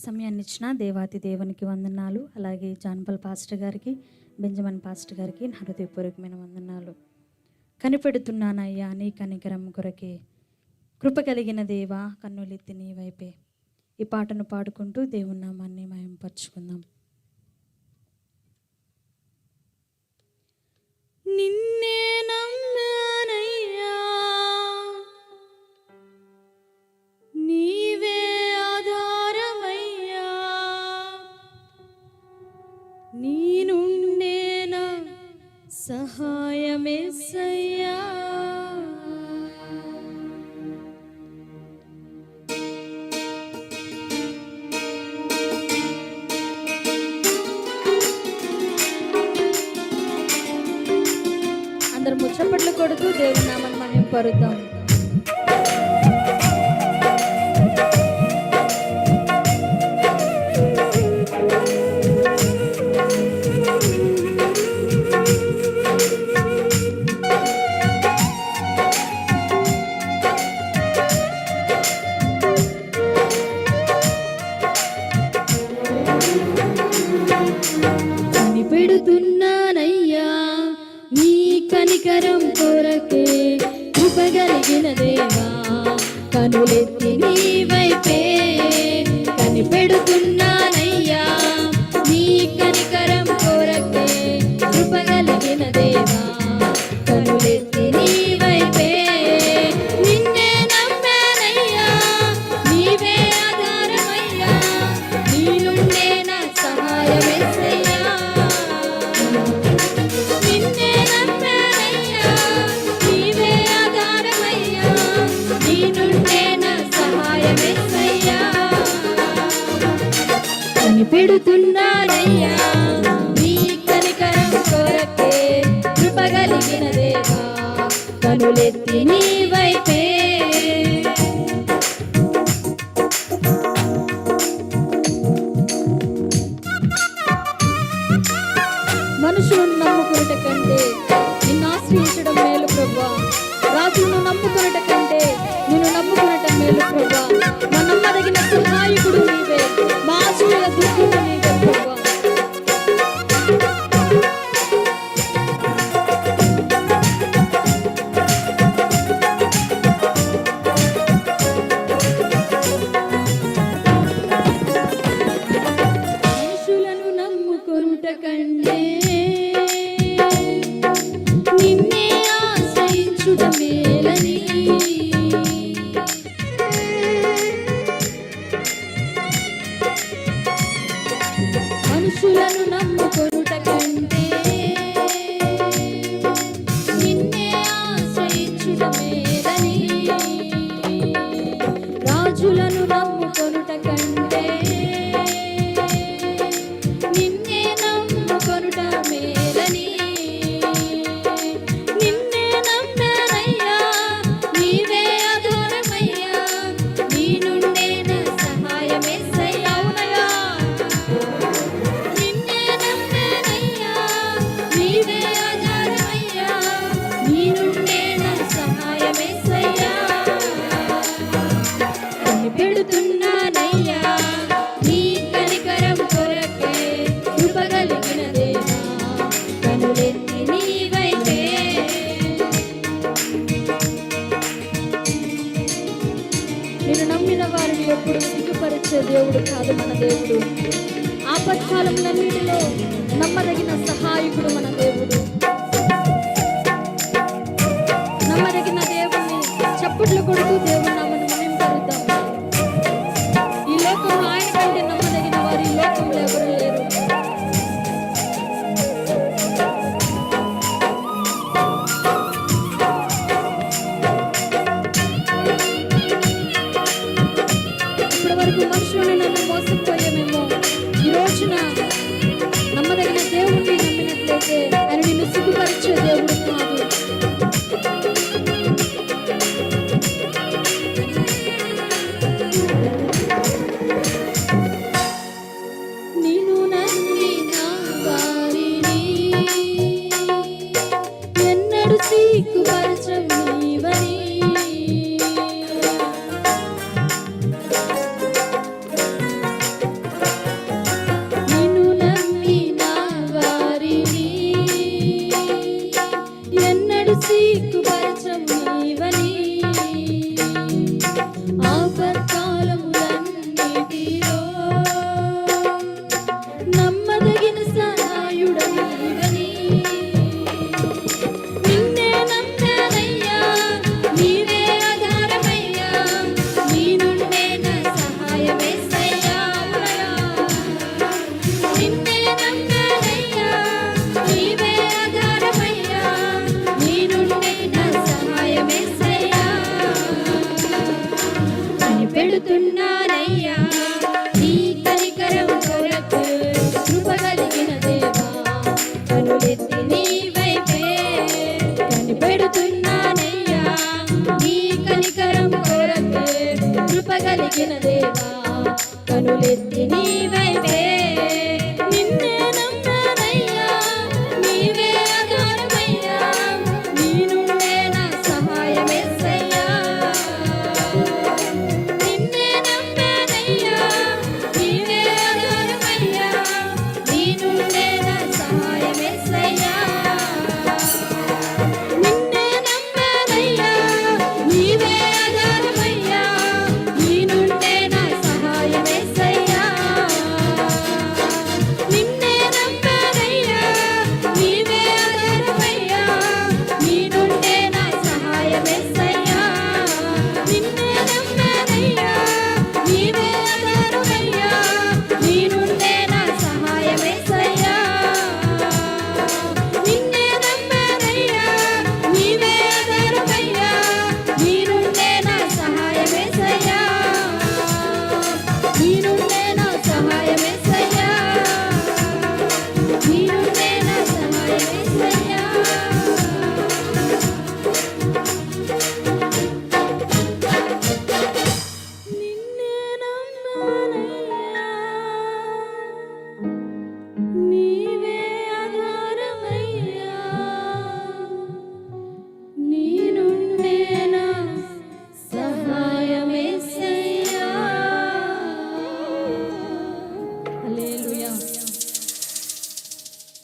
సమయాన్ని ఇచ్చిన దేవాతి దేవునికి వందనాలు. అలాగే జాన్పల్ పాస్టర్ గారికి, బెంజమిన్ పాస్టర్ గారికి నా హృదయపూర్వకమైన వందనాలు. కనిపెడుతున్నానయ్యా నీ కనికరం కొరకే, కృప కలిగిన దేవా కన్నులెత్తి నీ వైపే. ఈ పాటను పాడుకుంటూ దేవుని నామాన్ని మహిమపరచుకుందాం. నిన్నే నమ్మానయ్యా, నీవే ఆధారమయ్యా, నీ నుండే నా సహాయమేసయ్యా. అందరం ముచ్చప్పట్లు కొడుతూ దేవుని నామాన్ని మహిమపరుద్దాం. కనిపెడుతున్నానయ్యా నీ కనికరం కొరకే, కృప కలిగిన దేవా కనులెత్తి నీ వైపే. కనిపెడుతున్నానయ్యా నీ కనికరం కొరకే, కృప కలిగిన దేవా కనులెత్తి నీ వైపే. నిన్నే నమ్మానయ్యా, నీవే ఆధారమయ్యా, నీ నుండే నా సహాయమేసయ్యా. నిన్నే నమ్మానయ్యా, నీవే ఆధారమయ్యా, నీ నుండే నా సహాయమేసయ్యా. కనిపెడుతున్నానయ్యా నీ కనికరం కొరకే, కృప కలిగిన దేవా కనులెత్తి నీ వైపే. మనుషులను నమ్ముకున్నట కంటే నిన్ను ఆశ్రయించడం మేలు ప్రభువా. రాజులను నమ్ముకున్నట కంటే నిన్ను నమ్ముకున్నట మేలు ప్రభువా. మా నమ్మదగిన సహాయకుడు నీవే, మా ఆశ్రయ దుర్గము నీవే ప్రభువా. మనుషులను నమ్ముకొనుట కంటే నిన్నే ఆశ్రయించుట మేలని, మనుషులను నమ్ముకొనుట కంటే నిన్నే ఆశ్రయించుట మేలని, రాజులను నమ్ముకొనుట కంటే నిన్నే నమ్ముకొనుట మేలని. నిన్నే నమ్మానయ్యా, నీవే ఆధారమయ్యా, నీ నుండే నా సహాయమేసయ్యా. అవునయ్యా, నిన్నే నమ్మానయ్యా, నీవే ఆధారమయ్యా, నీ నుండే నా సహాయమేసయ్యా. కనిపెడుతున్నానయ్యా నీ కనికరం కొరకే, కృప కలిగిన దేవా కనులెత్తి నీ వైపే. నేను నమ్మిన వారిని ఎప్పుడు సిగ్గుపరిచే దేవుడు కాదు మన దేవుడు. ఆపత్కాలములన్నిటిలో నమ్మదగిన సహాయకుడు మన దేవుడు. నమ్మదగిన దేవుణ్ణి చప్పట్లు కొడుతూ దేవుని నామమును మహిమపరుద్దాం. ఈ లోకంలో ఆయన కంటే నమ్మదగిన వారు ఈ లోకంలో ఎవరు లేరు. ఇప్పటి వరకు మనుషులను నన్ను మోసపోయామేమో, ఈ రోజున నమ్మదగిన దేవుణ్ణి నమ్మినట్లయితే ఆయన నిన్ను సిగ్గుపరిచే దేవుడు కాదు. నమ్మదగిన సహాయుడని నిన్నే నమ్మానయ్యా, నీవే ఆధారమయ్యా, నీ నుండే నా సహాయమేసయ్యా. నిన్నే నమ్మానయ్యా, నీవే ఆధారమయ్యా, నీ నుండే నా సహాయమేసయ్యా. కనిపెడుతున్నానయ్యా నీ కనికరం కొరకు, కృప కలిగిన దేవా కనులెత్తి నీ వైపే. కనిపెడుతున్నానయ్యా నీ కనికరం కొరకు, కృప కలిగిన దేవా కనులెత్తి నీ వైపే.